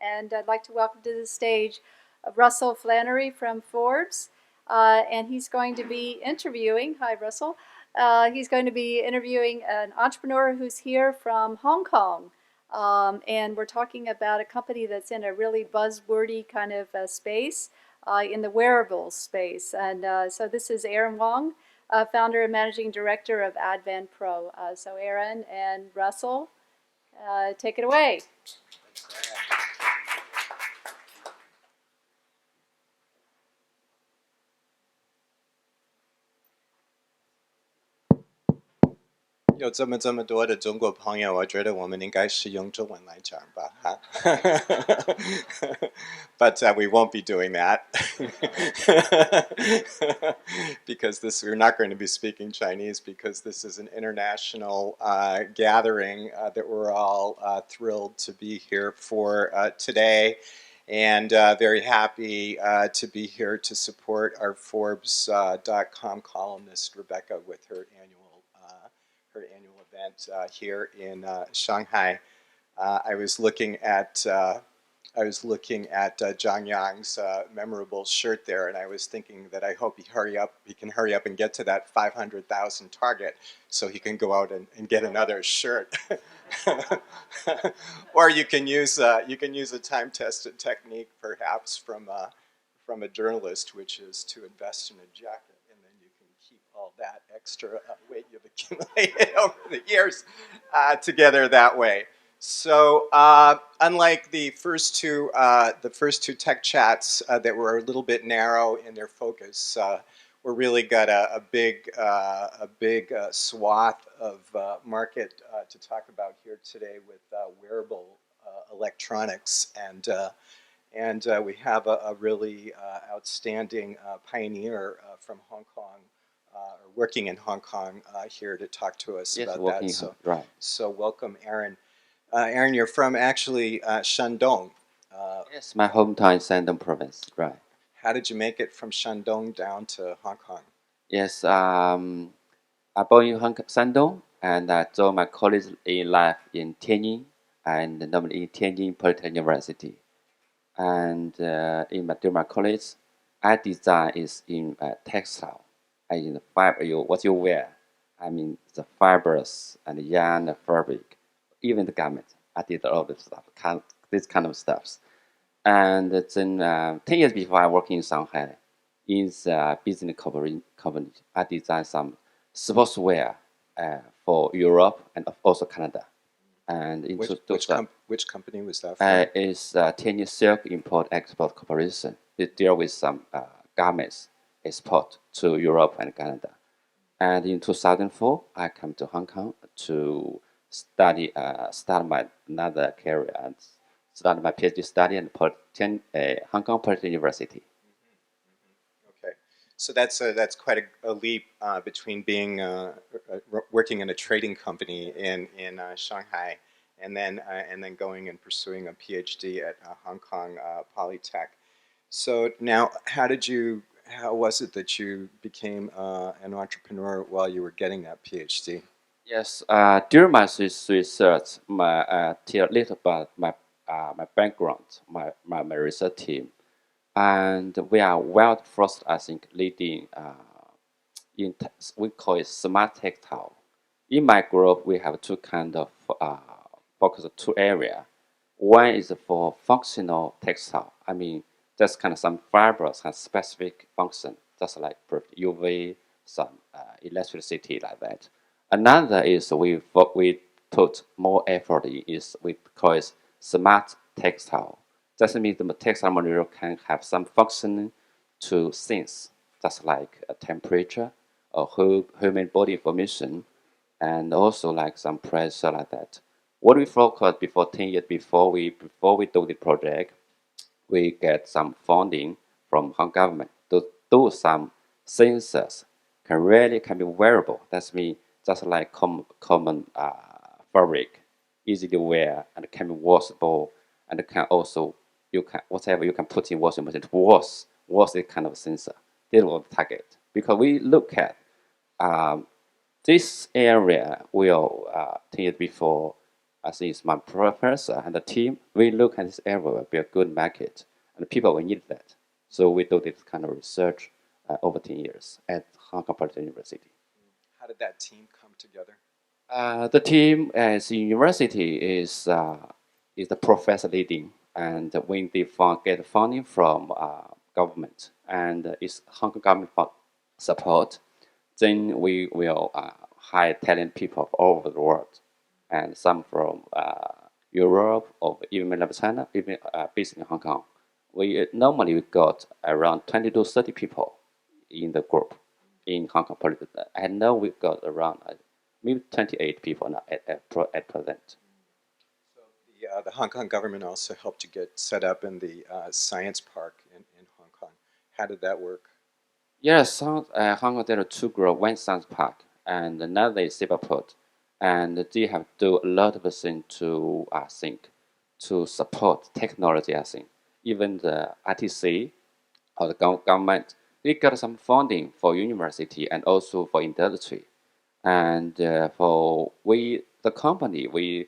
And I'd like to welcome to the stage Russell Flannery from Forbes. And he's going to be interviewing, hi Russell, he's going to be interviewing an entrepreneur who's here from Hong Kong. And we're talking about a company that's in a really buzzwordy kind of space, in the wearables space. And so this is Aaron Wang, founder and managing director of AdvanPro. So Aaron and Russell, take it away.有这么多的中国朋友，我觉得我们应该是用中文来讲吧，哈。But we won't be doing that because we're not going to be speaking Chinese because this is an international gathering that we're all thrilled to be here for today. And very happy to be here to support our Forbes.com columnist Rebecca with her annual event here in Shanghai. I was looking at Zhang Yang's memorable shirt there, and I was thinking that I hope he can hurry up and get to that 500,000 target, so he can go out and get another shirt. Or you can use a time-tested technique, perhaps from a journalist, which is to invest in a jacket. All that extra weight you've accumulated over the years together that way. So unlike the first two tech chats that were a little bit narrow in their focus, we're really got a big swath of market to talk about here today with wearable electronics, and we have a really outstanding pioneer from Hong Kong. Working in Hong Kong here to talk to us about that. So, right. So welcome, Aaron. Aaron, you're from actually Shandong. Yes, my hometown is Shandong province, right. How did you make it from Shandong down to Hong Kong? Yes, I born in Shandong, and I joined my college in life in Tianjin, and normally in Tianjin Polytechnic University. And during my college, I design is in textile. In the fiber, what you wear, I mean the fibers and yarn, the fabric, even the garments. I did all this stuff, this kind of stuffs. And then 10 years before, I worked in Shanghai, in the business company. I designed some sportswear for Europe and also Canada. And which company was that for? It's Tianjin Silk Import Export Corporation. They deal with some garments export to Europe and Canada. And in 2004, I come to Hong Kong to study, start my another career and start my PhD study at Hong Kong Polytechnic University. Okay, so that's quite a leap between being working in a trading company in Shanghai and then going and pursuing a PhD at Hong Kong Polytech. So now, how was it that you became an entrepreneur while you were getting that PhD? Yes, during my research, tell a little about my background, my research team, and we are well first, I think, leading we call it smart textile. In my group, we have two kind of focus on two areas. One is for functional textile. I mean, that's kind of some fibers have specific function, just like UV, some electricity like that. Another is we put more effort in is we call it smart textile. That means the textile material can have some function to sense, just like a temperature or human body information, and also like some pressure like that. What we focus before 10 years before we do the project, we get some funding from Hong Kong government to do some sensors can be wearable. That's mean just like common fabric, easy to wear and can be washable, and can also you can put in washing machine to wash this kind of sensor. This was the target because we look at this area will 10 years before I think it's my professor and the team. We look at this area will be a good market, and the people will need that. So we do this kind of research over 10 years at Hong Kong Polytechnic University. How did that team come together? The team at the university is the professor leading, and when they get funding from government and it's Hong Kong government support, then we will hire talented people all over the world, and some from Europe or even mainland China, even based in Hong Kong. We normally we got around 20 to 30 people in the group in Hong Kong Polytechnic, and now we got around maybe 28 people now at present. The Hong Kong government also helped you get set up in the science park in Hong Kong. How did that work? Yes, Hong Kong there are two groups, one science park and another is Sept, and they have do a lot of things to I think to support technology. I think even the RTC or the government they got some funding for university and also for industry, and for we the company we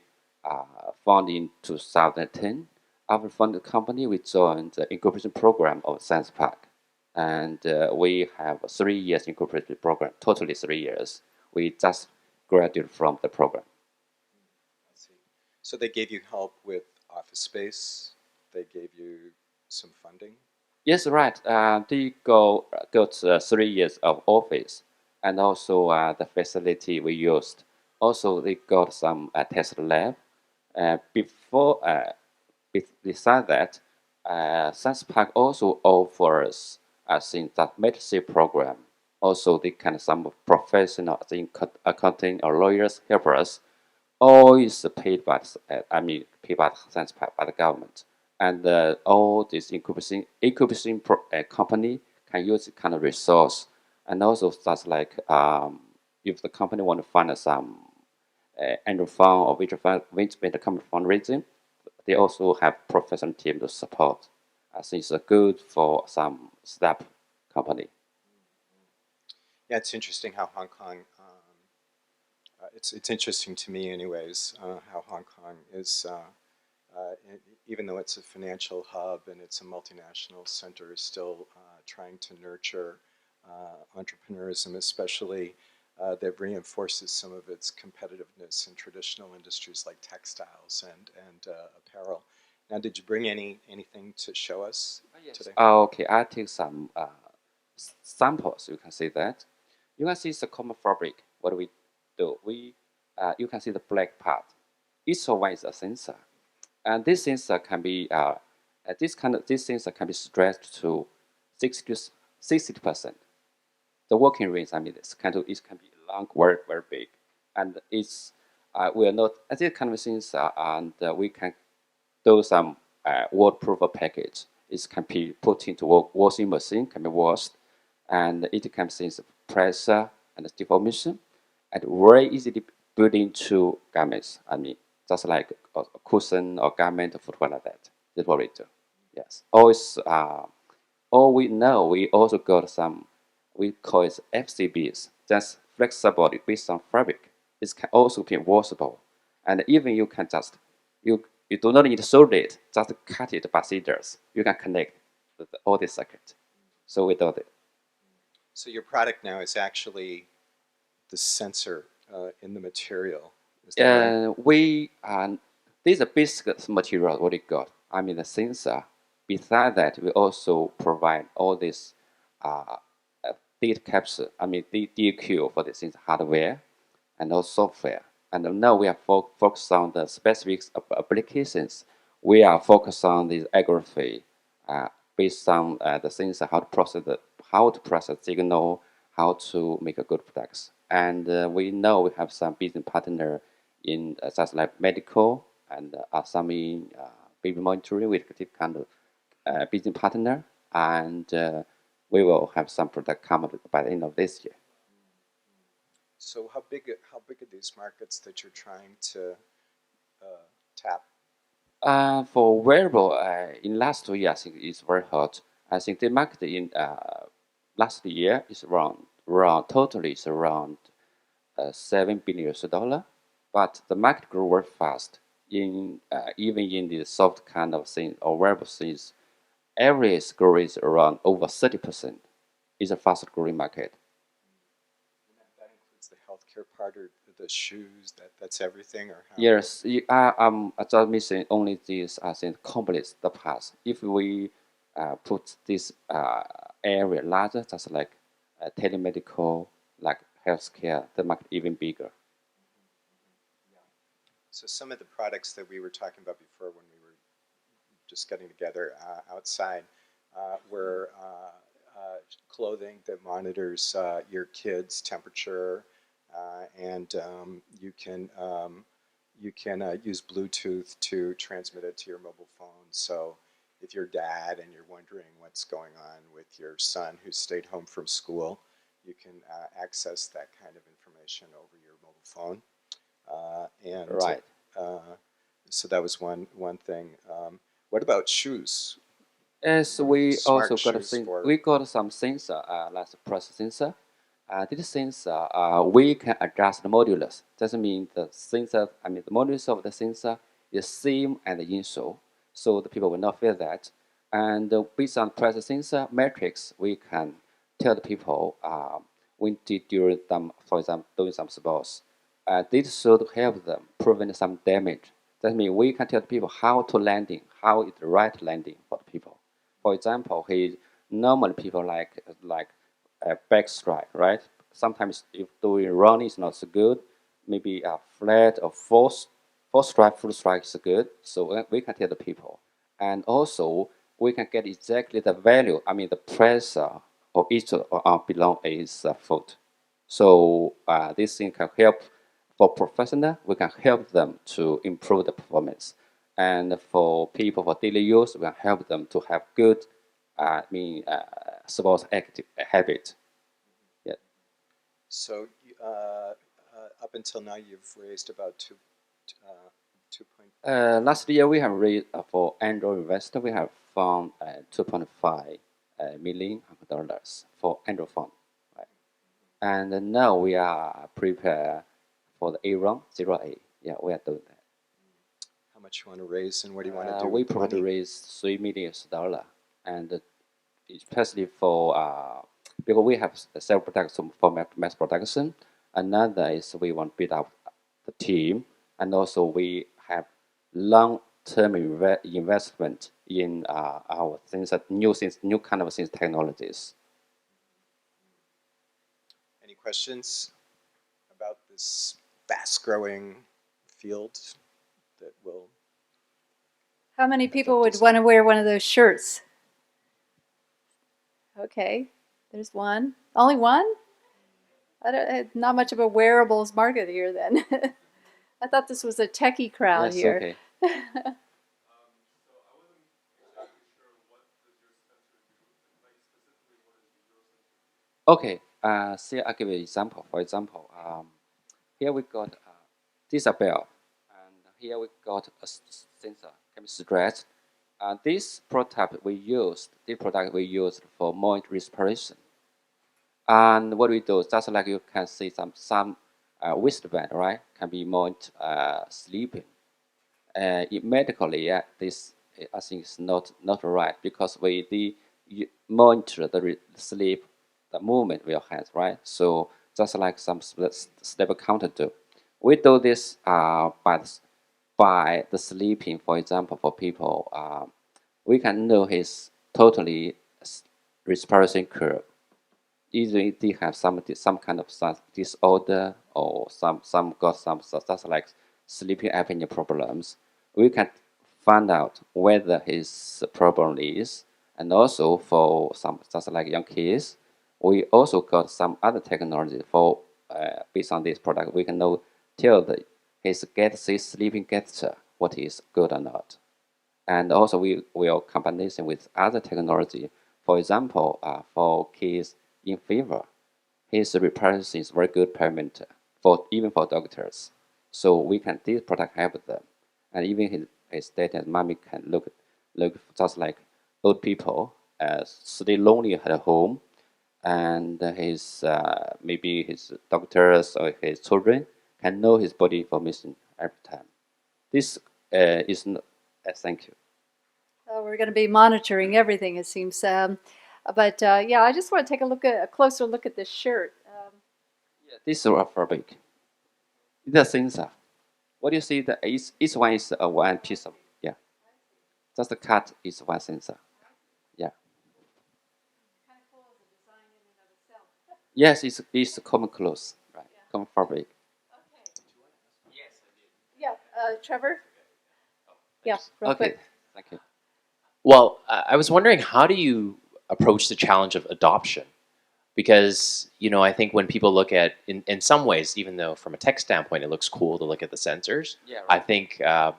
founded in 2010. After funded the company, we joined the incubation program of Science Park, and we have a 3 years incubation program, totally 3 years. We just graduated from the program. I see. So they gave you help with office space. They gave you some funding. Yes, right. They got 3 years of office, and also the facility we used. Also, they got some test lab. Before Besides that, Science Park also offers, I think, that mentorship program. Also, they can some professional, I think, accounting or lawyers help us. All is paid by, paid by Science Park by the government, and all this incubation company can use this kind of resource, and also such like if the company want to fund some annual fund or venture capital fundraising, they also have professional team to support. I think it's good for some startup company. Yeah, it's interesting how Hong Kong. It's interesting to me, anyways, how Hong Kong is, even though it's a financial hub and it's a multinational center, is still trying to nurture entrepreneurism, especially that reinforces some of its competitiveness in traditional industries like textiles and apparel. Now, did you bring anything to show us today? Okay, I take some samples. You can see that. You can see the common fabric. What we do, you can see the black part. Each one is a sensor, and this sensor can be this sensor can be stretched to 60%. The working range, it can be long, very very big, and it's we are not as this kind of sensor, and we can do some waterproof package. It can be put into washing machine, can be washed, and it can sense pressure and deformation, and very easily built into garments. Just like a cushion or garment or footwear like that. That's what we do. Yes. Always, all we know, we also got some, we call it FCBs. That's flexible based on fabric. It can also be washable, and even you can just you do not need to solder it, just cut it by scissors. You can connect all the circuit. So we do it. So your product now is actually the sensor in the material. Is that right? We these are basic material what we got. The sensor. Besides that, we also provide all this data capture. The DQ for the sensor hardware and also software. And now we are focused on the specific applications. We are focused on the algorithm based on the sensor, how to process signal, how to make a good products. And we know we have some business partner in such like medical and some in baby monitoring with this kind of business partner. And we will have some product come by the end of this year. So how big are these markets that you're trying to tap? For wearable, in last 2 years, I think it's very hot. I think the market in last year is around totally is around $7 billion. but the market grew very fast. Even in the soft kind of things or wearable things, average growth is around over 30%. It's a fast growing market. And that includes the healthcare part or the shoes. That's everything, or how? Yes, I just missing only these, I think, completes the past. If we put this area larger, just like telemedical, like healthcare, the market even bigger. So some of the products that we were talking about before when we were just getting together outside were clothing that monitors your kid's temperature, and you can use Bluetooth to transmit it to your mobile phone. So if you're dad and you're wondering what's going on with your son who stayed home from school, you can access that kind of information over your mobile phone. And Right. so that was one thing. What about shoes? As we Smart also got a shoes thing, for we got some sensor, like the pressure sensor. This sensor, we can adjust the modulus. Doesn't mean the sensor, I mean the modulus of the sensor is same as the insole, so the people will not feel that. And based on pressure sensor metrics, we can tell the people when to do them, for example, doing some sports. This should help them prevent some damage. That means we can tell the people how to landing, how is the right landing for the people. For example, normally people like a back strike, right? Sometimes if doing running is not so good, maybe a flat or four strike, full strike is good. So we can tell the people, and also we can get exactly the value. I mean the pressure of each below is foot. So this thing can help for professional. We can help them to improve the performance, and for people for daily use, we can help them to have good, sports active habit. Yeah. So up until now, you've raised about 2 point. Last year we have raised for angel investor. We have found 2.5 million dollars for angel fund, right? And now we are prepared for the A round 0A. Yeah, we are doing that. How much you want to raise, and what do you want to do We with the probably money? raised $3 million, and especially for because we have several products for mass production. Another is we want to build up the team, and also we have long-term investment in our things, new kind of things, technologies. Any questions about this fast-growing field that will? How many people would want to wear one of those shirts? Okay, there's one. Only one? Not much of a wearables market here then. I thought this was a techie crowd Yes, here. okay. Okay, see, I'll give you an example. For example, here we got this a bell, and here we got a sensor can be stretched. This product we used for monitor respiration. And what we do, just like you can see some wristband, right, can be monitor sleeping. Medically, yeah, this I think is not right because you monitor the sleep, the movement with your hands, right? So just like some step counter do, we do this by the sleeping. For example, for people, we can know his totally respiration curve. Either they have some kind of disorder or some got some just like sleeping apnea problems. We can find out whether his problem is, and also for some just like young kids, we also got some other technology for based on this product. We can know tell his sleeping gesture what is good or not, and also we will combination with other technology. For example, for kids in fever, his respiration is very good parameter for even for doctors. So we can this product help them, and even his dad and mommy can look just like old people, stay lonely at home, and his maybe his doctors or his children can know his body information every time. This is not, thank you. We're going to be monitoring everything, it seems. But yeah, I just want to take a closer look at this shirt. Yeah, this is a fabric. It's a sensor. What you see, each one is one piece of, yeah. Just the cut is one sensor. Yeah. Yes, it's common clothes, right? Common fabric. Yeah, Trevor? Yeah, real Okay, quick. thank you. Well, I was wondering, how do you approach the challenge of adoption? Because, I think when people look at, in some ways, even though from a tech standpoint it looks cool to look at the sensors, Yeah, right. I think, I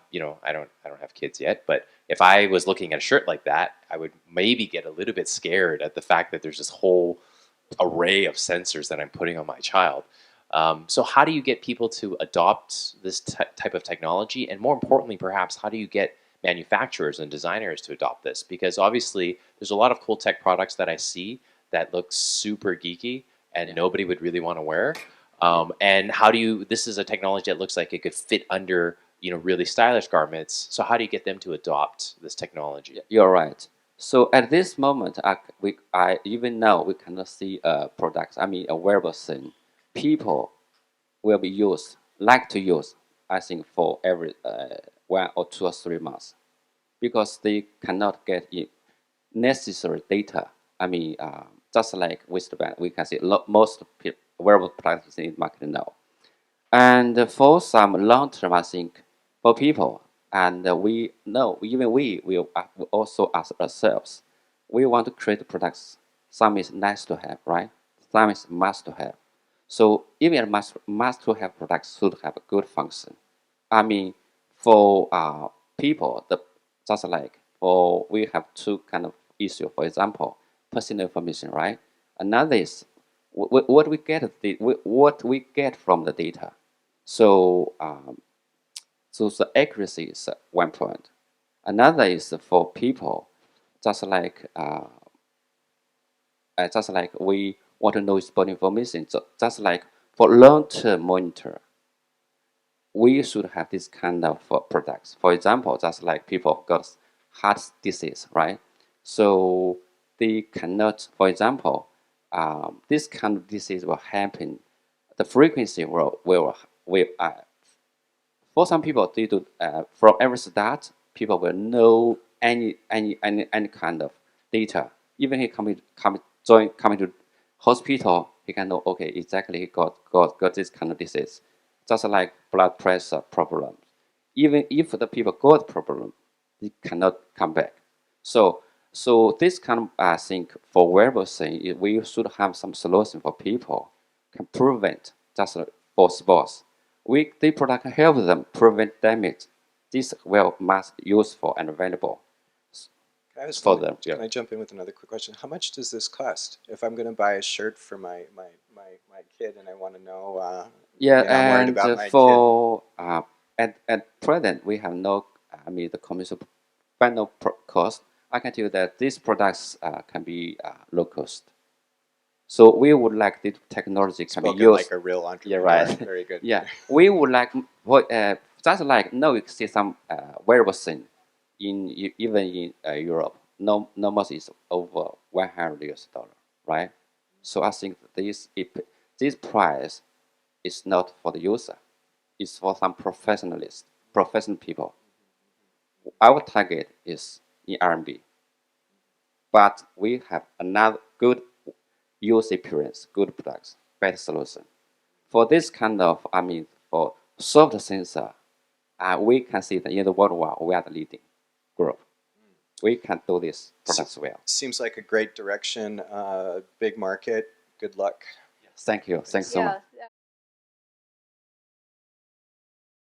don't have kids yet, but if I was looking at a shirt like that, I would maybe get a little bit scared at the fact that there's this whole array of sensors that I'm putting on my child. So how do you get people to adopt this type of technology? And more importantly, perhaps, how do you get manufacturers and designers to adopt this? Because obviously there's a lot of cool tech products that I see that look super geeky and nobody would really want to wear. And this is a technology that looks like it could fit under, really stylish garments. So how do you get them to adopt this technology? You're right. So at this moment, even now we cannot see products. I mean, a wearable thing. People will be like to use, I think, for every 1 or 2 or 3 months, because they cannot get necessary data. I mean, just like wristband, we can see most wearable products in the market now. And for some long term, I think for people, and we know, even we will also ask ourselves, we want to create products. Some is nice to have, right? Some is must to have. So even must to have products should have a good function. I mean, for people, just like for we have two kind of issue. For example, personal information, right? Another is what we get from the data. So, so the accuracy is 1 point. Another is for people, just like we want to know his body information. So just like for long-term monitor, we should have this kind of products. For example, just like people got heart disease, right? So they cannot, for example, this kind of disease will happen. The frequency will for some people, due to from every start, people will know any kind of data. Even he coming to hospital, he can know, okay, exactly he got this kind of disease, just like blood pressure problem. Even if the people got problem, he cannot come back. So this kind of I think for wearable thing, we should have some solution for people can prevent just for sports. The product help them prevent damage. This will must useful and available for them. Yeah. Can I jump in with another quick question? How much does this cost? If I'm going to buy a shirt for my kid and I want to know, Yeah, I'm worried and about my for at present we have no, I mean, the commercial final cost. I can tell you that these products can be low cost. So we would like the technology can be Spoken used. like a real entrepreneur. Yeah, right. Very good. Yeah, we would like just like now you see some wearable thing even in Europe. No, most is over $100, right? So I think this price is not for the user. It's for some professional people. Our target is in RMB, but we have another good user experience, good products, better solution. For this kind of, I mean, for soft sensor, we can see that in the worldwide we are the leading group. We can do this products well. Seems like a great direction. Big market. Good luck. Thank you. Thanks so much. Yeah.